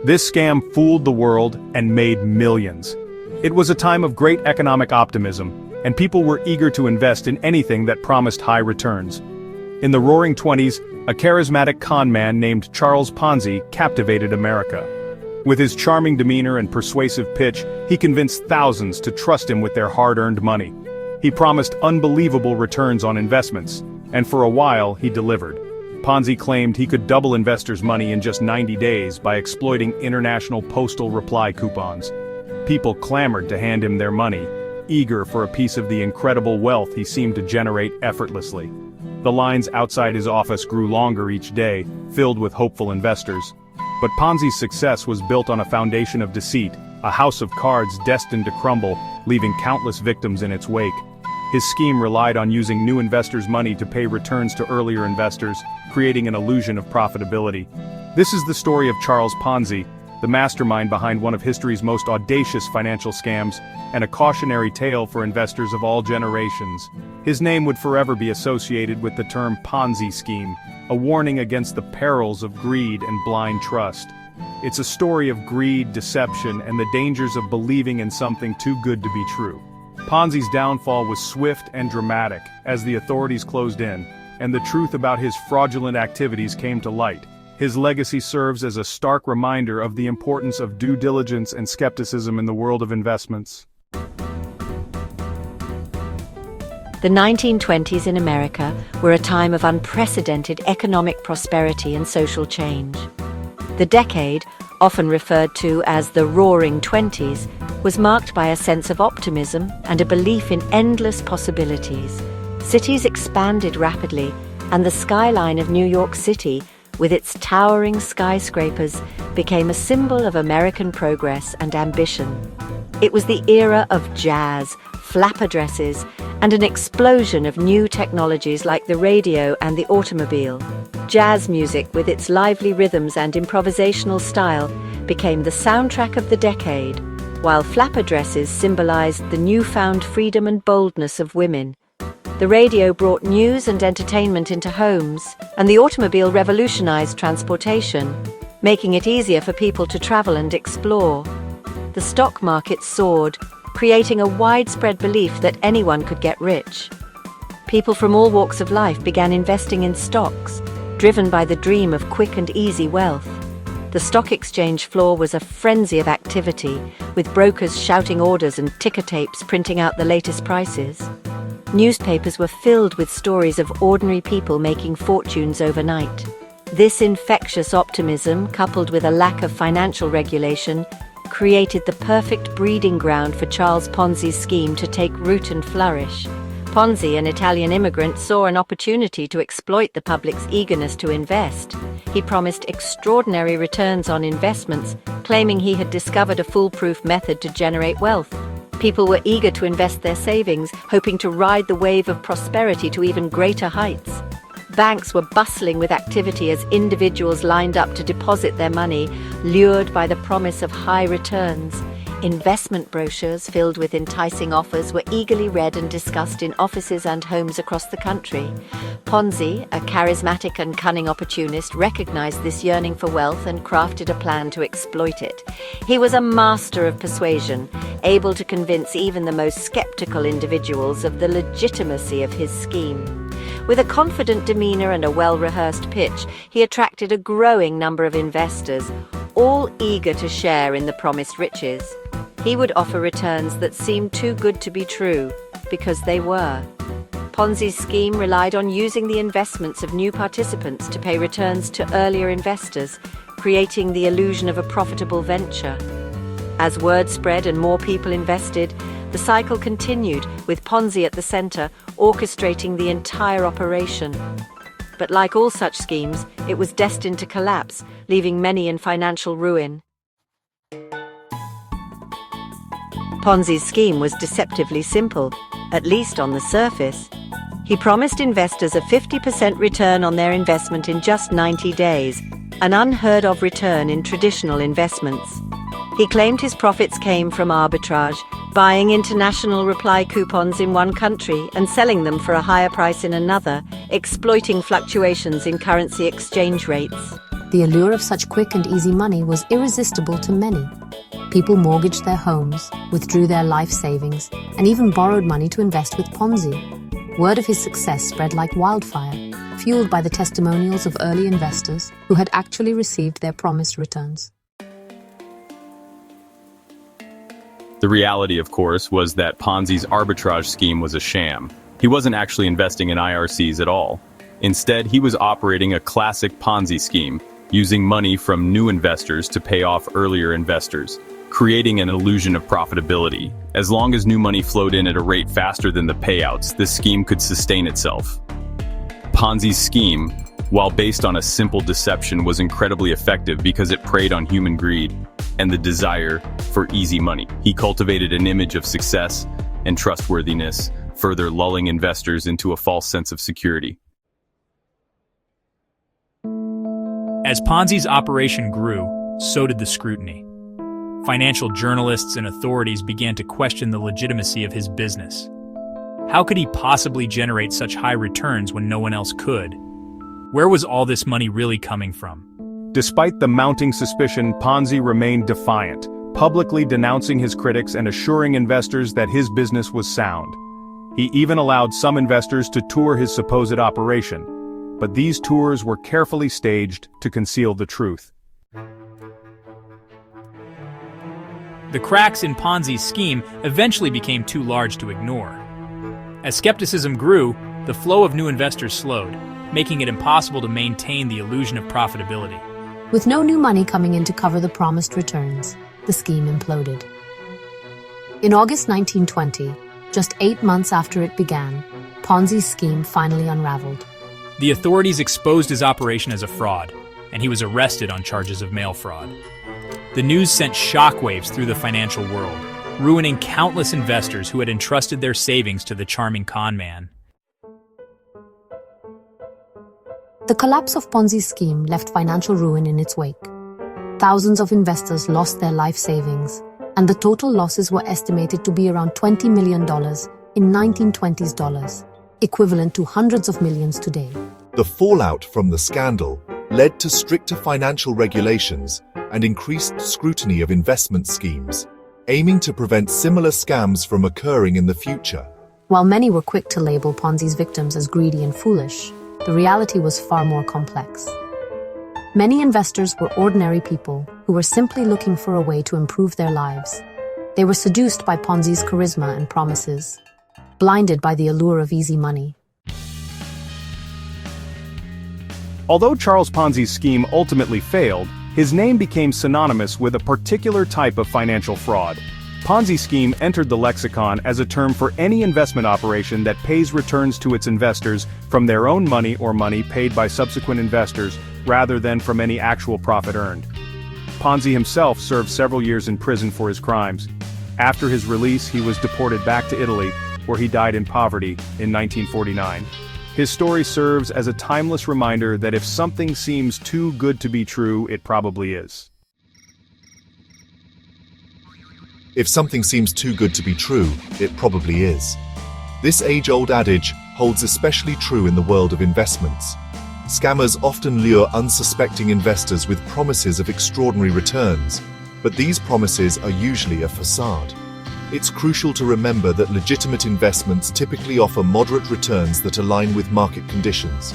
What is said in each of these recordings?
This scam fooled the world and made millions. It was a time of great economic optimism, and people were eager to invest in anything that promised high returns. In the Roaring '20s, a charismatic con man named Charles Ponzi captivated America. With his charming demeanor and persuasive pitch, he convinced thousands to trust him with their hard-earned money. He promised unbelievable returns on investments, and for a while he delivered. Ponzi claimed he could double investors' money in just 90 days by exploiting international postal reply coupons. People clamored to hand him their money, eager for a piece of the incredible wealth he seemed to generate effortlessly. The lines outside his office grew longer each day, filled with hopeful investors. But Ponzi's success was built on a foundation of deceit, a house of cards destined to crumble, leaving countless victims in its wake. His scheme relied on using new investors' money to pay returns to earlier investors, creating an illusion of profitability. This is the story of Charles Ponzi, the mastermind behind one of history's most audacious financial scams, and a cautionary tale for investors of all generations. His name would forever be associated with the term Ponzi scheme, a warning against the perils of greed and blind trust. It's a story of greed, deception, and the dangers of believing in something too good to be true. Ponzi's downfall was swift and dramatic, as the authorities closed in, and the truth about his fraudulent activities came to light. His legacy serves as a stark reminder of the importance of due diligence and skepticism in the world of investments. The 1920s in America were a time of unprecedented economic prosperity and social change. The decade, often referred to as the Roaring '20s, was marked by a sense of optimism and a belief in endless possibilities. Cities expanded rapidly, and the skyline of New York City, with its towering skyscrapers, became a symbol of American progress and ambition. It was the era of jazz, flapper dresses, and an explosion of new technologies like the radio and the automobile. Jazz music, with its lively rhythms and improvisational style, became the soundtrack of the decade, while flapper dresses symbolized the newfound freedom and boldness of women. The radio brought news and entertainment into homes, and the automobile revolutionized transportation, making it easier for people to travel and explore. The stock market soared, creating a widespread belief that anyone could get rich. People from all walks of life began investing in stocks, driven by the dream of quick and easy wealth. The stock exchange floor was a frenzy of activity, with brokers shouting orders and ticker tapes printing out the latest prices. Newspapers were filled with stories of ordinary people making fortunes overnight. This infectious optimism, coupled with a lack of financial regulation, created the perfect breeding ground for Charles Ponzi's scheme to take root and flourish. Ponzi, an Italian immigrant, saw an opportunity to exploit the public's eagerness to invest. He promised extraordinary returns on investments, claiming he had discovered a foolproof method to generate wealth. People were eager to invest their savings, hoping to ride the wave of prosperity to even greater heights. Banks were bustling with activity as individuals lined up to deposit their money, lured by the promise of high returns. Investment brochures filled with enticing offers were eagerly read and discussed in offices and homes across the country. Ponzi, a charismatic and cunning opportunist, recognized this yearning for wealth and crafted a plan to exploit it. He was a master of persuasion, able to convince even the most skeptical individuals of the legitimacy of his scheme. With a confident demeanor and a well-rehearsed pitch, he attracted a growing number of investors, all eager to share in the promised riches. He would offer returns that seemed too good to be true, because they were. Ponzi's scheme relied on using the investments of new participants to pay returns to earlier investors, creating the illusion of a profitable venture. As word spread and more people invested, the cycle continued, with Ponzi at the center, orchestrating the entire operation. But like all such schemes, it was destined to collapse, leaving many in financial ruin. Ponzi's scheme was deceptively simple, at least on the surface. He promised investors a 50% return on their investment in just 90 days, an unheard-of return in traditional investments. He claimed his profits came from arbitrage, buying international reply coupons in one country and selling them for a higher price in another, exploiting fluctuations in currency exchange rates. The allure of such quick and easy money was irresistible to many. People mortgaged their homes, withdrew their life savings, and even borrowed money to invest with Ponzi. Word of his success spread like wildfire, fueled by the testimonials of early investors who had actually received their promised returns. The reality, of course, was that Ponzi's arbitrage scheme was a sham. He wasn't actually investing in IRCs at all. Instead, he was operating a classic Ponzi scheme, using money from new investors to pay off earlier investors, creating an illusion of profitability. As long as new money flowed in at a rate faster than the payouts, this scheme could sustain itself. Ponzi's scheme, while based on a simple deception, was incredibly effective because it preyed on human greed and the desire for easy money. He cultivated an image of success and trustworthiness, further lulling investors into a false sense of security. As Ponzi's operation grew, so did the scrutiny. Financial journalists and authorities began to question the legitimacy of his business. How could he possibly generate such high returns when no one else could? Where was all this money really coming from? Despite the mounting suspicion, Ponzi remained defiant, publicly denouncing his critics and assuring investors that his business was sound. He even allowed some investors to tour his supposed operation, but these tours were carefully staged to conceal the truth. The cracks in Ponzi's scheme eventually became too large to ignore. As skepticism grew, the flow of new investors slowed, making it impossible to maintain the illusion of profitability. With no new money coming in to cover the promised returns, the scheme imploded. In August 1920, just 8 months after it began, Ponzi's scheme finally unraveled. The authorities exposed his operation as a fraud, and he was arrested on charges of mail fraud. The news sent shockwaves through the financial world, ruining countless investors who had entrusted their savings to the charming con man. The collapse of Ponzi's scheme left financial ruin in its wake. Thousands of investors lost their life savings, and the total losses were estimated to be around $20 million in 1920s dollars, equivalent to hundreds of millions today. The fallout from the scandal led to stricter financial regulations and increased scrutiny of investment schemes, aiming to prevent similar scams from occurring in the future. While many were quick to label Ponzi's victims as greedy and foolish, the reality was far more complex. Many investors were ordinary people who were simply looking for a way to improve their lives. They were seduced by Ponzi's charisma and promises, blinded by the allure of easy money. Although Charles Ponzi's scheme ultimately failed, his name became synonymous with a particular type of financial fraud. Ponzi scheme entered the lexicon as a term for any investment operation that pays returns to its investors from their own money or money paid by subsequent investors, rather than from any actual profit earned. Ponzi himself served several years in prison for his crimes. After his release, he was deported back to Italy, where he died in poverty in 1949. His story serves as a timeless reminder that if something seems too good to be true, it probably is. If something seems too good to be true, it probably is. This age-old adage holds especially true in the world of investments. Scammers often lure unsuspecting investors with promises of extraordinary returns, but these promises are usually a facade. It's crucial to remember that legitimate investments typically offer moderate returns that align with market conditions.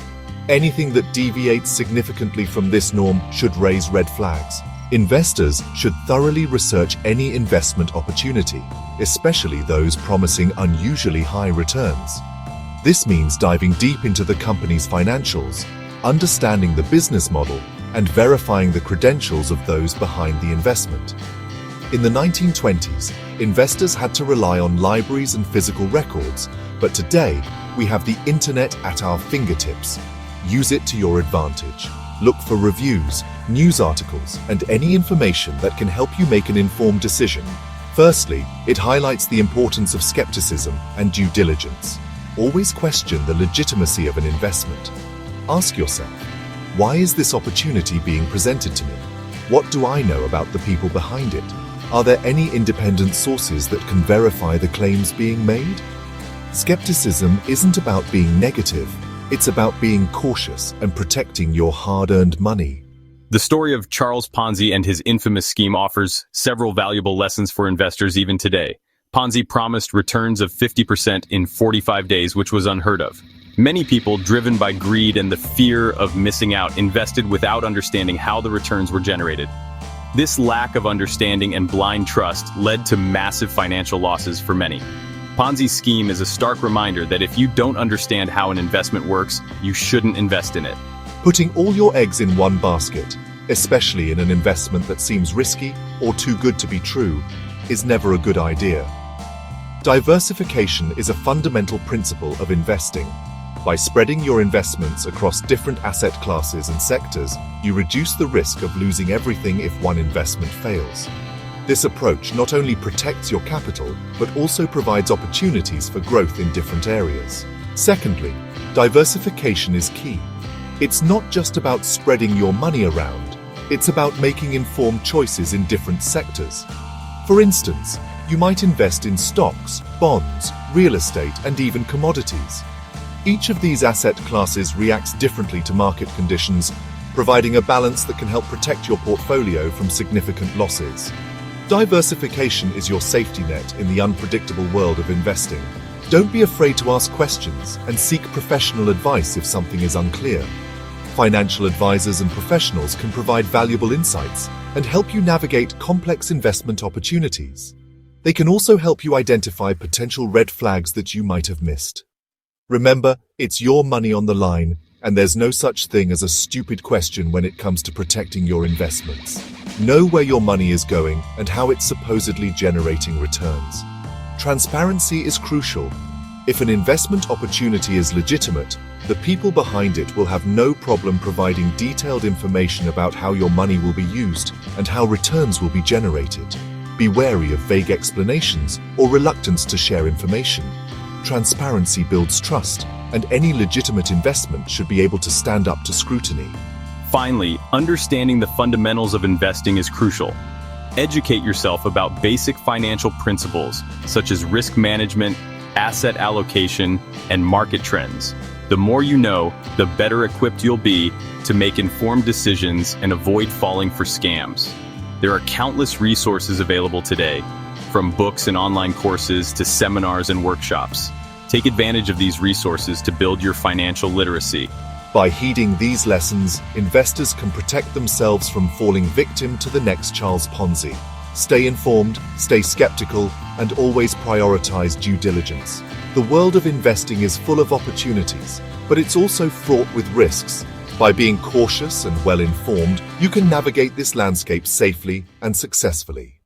Anything that deviates significantly from this norm should raise red flags. Investors should thoroughly research any investment opportunity, especially those promising unusually high returns. This means diving deep into the company's financials, understanding the business model, and verifying the credentials of those behind the investment. In the 1920s, investors had to rely on libraries and physical records, but today, we have the internet at our fingertips. Use it to your advantage. Look for reviews, news articles, and any information that can help you make an informed decision. Firstly, it highlights the importance of skepticism and due diligence. Always question the legitimacy of an investment. Ask yourself, why is this opportunity being presented to me? What do I know about the people behind it? Are there any independent sources that can verify the claims being made? Skepticism isn't about being negative. It's about being cautious and protecting your hard-earned money. The story of Charles Ponzi and his infamous scheme offers several valuable lessons for investors even today. Ponzi promised returns of 50% in 45 days, which was unheard of. Many people, driven by greed and the fear of missing out, invested without understanding how the returns were generated. This lack of understanding and blind trust led to massive financial losses for many. Ponzi's scheme is a stark reminder that if you don't understand how an investment works, you shouldn't invest in it. Putting all your eggs in one basket, especially in an investment that seems risky or too good to be true, is never a good idea. Diversification is a fundamental principle of investing. By spreading your investments across different asset classes and sectors, you reduce the risk of losing everything if one investment fails. This approach not only protects your capital, but also provides opportunities for growth in different areas. Secondly, diversification is key. It's not just about spreading your money around, it's about making informed choices in different sectors. For instance, you might invest in stocks, bonds, real estate, and even commodities. Each of these asset classes reacts differently to market conditions, providing a balance that can help protect your portfolio from significant losses. Diversification is your safety net in the unpredictable world of investing. Don't be afraid to ask questions and seek professional advice if something is unclear. Financial advisors and professionals can provide valuable insights and help you navigate complex investment opportunities. They can also help you identify potential red flags that you might have missed. Remember, it's your money on the line, and there's no such thing as a stupid question when it comes to protecting your investments. Know where your money is going and how it's supposedly generating returns. Transparency is crucial. If an investment opportunity is legitimate, the people behind it will have no problem providing detailed information about how your money will be used and how returns will be generated. Be wary of vague explanations or reluctance to share information. Transparency builds trust, and any legitimate investment should be able to stand up to scrutiny. Finally, understanding the fundamentals of investing is crucial. Educate yourself about basic financial principles such as risk management, asset allocation, and market trends. The more you know, the better equipped you'll be to make informed decisions and avoid falling for scams. There are countless resources available today, from books and online courses to seminars and workshops. Take advantage of these resources to build your financial literacy. By heeding these lessons, investors can protect themselves from falling victim to the next Charles Ponzi. Stay informed, stay skeptical, and always prioritize due diligence. The world of investing is full of opportunities, but it's also fraught with risks. By being cautious and well-informed, you can navigate this landscape safely and successfully.